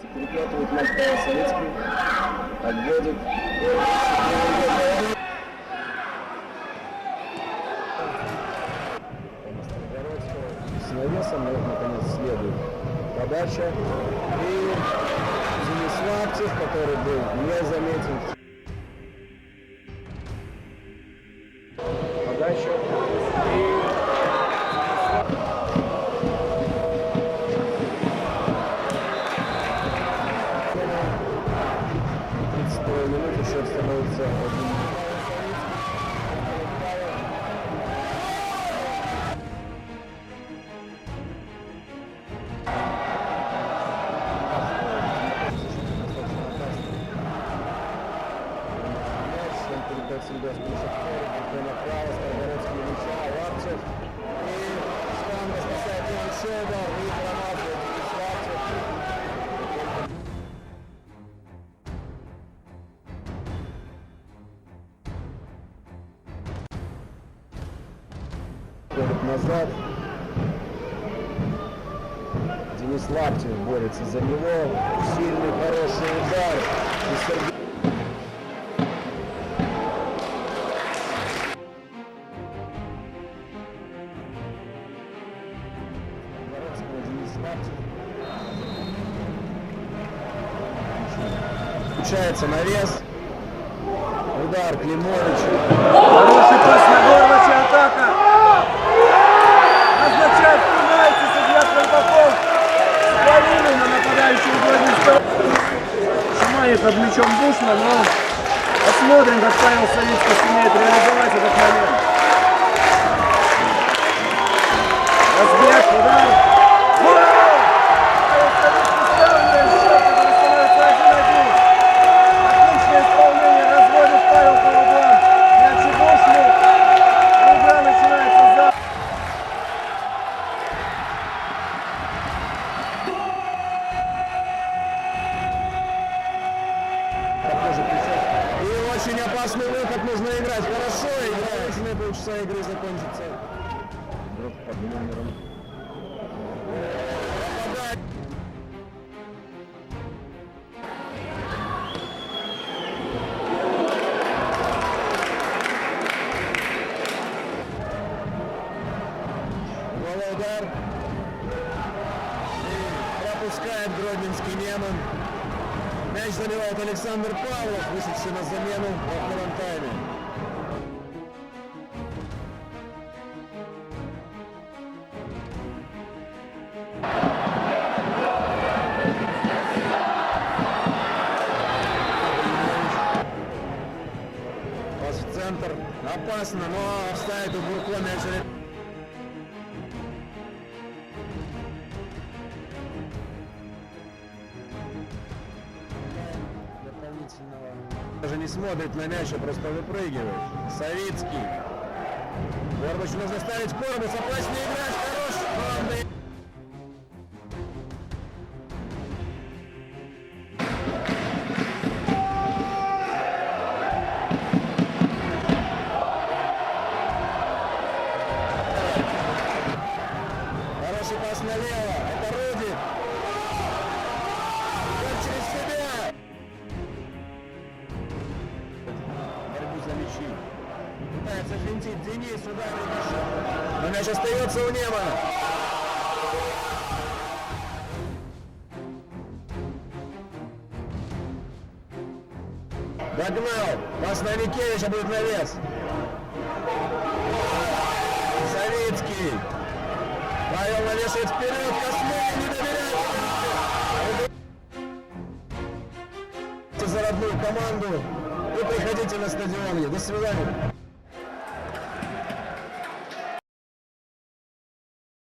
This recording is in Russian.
Перехватывает мяч Павел Савицкий. Отводит. С навесом, наконец, следует подача. И Денис Лаптев, который был не заметен. Подача. И 32 минуты счет становится 1-0. Себя спишет направо, Старгородский мяча, Лаптев. И Штанга спасает его еще удар, и промазывает Денис Лаптев. Ходит назад. Денис Лаптев борется за него. Сильный, хороший удар. И Сергей включается навес. Удар Климовича. Хороший пас на Горбача, атака. Назначает пенальти, судья Трампаков. Свалили на нападающую угодную сторону. Шумаев под мячом душно, но посмотрим, как Павел Савицкий сумеет реализовать этот момент. Разбег, удар. Очень опасный выход, нужно играть. Хорошо играет. На полчаса игры закончится. Вдруг под номером. Голый удар. Пропускает Гродненский Неман. Мяч забивает Александр Павлов, вышедший на замену во втором тайме. Пас в центр. Опасно, но оставит у Бурко мяч. Даже не смотрит на мяч, а просто выпрыгивает. Савицкий. Горбачу нужно ставить корпус, опаснее играть, хорош. Главное. Хороший пас налево. Это Руди. Через себя. Пытается финтить Денис, удар и мяч. Но мяч остается у Немана. Догнал. Пас на Никевича, будет навес. Савицкий. Павел навешивает вперед. Космов не доверяет. За родную команду. Вы приходите на стадион. До свидания.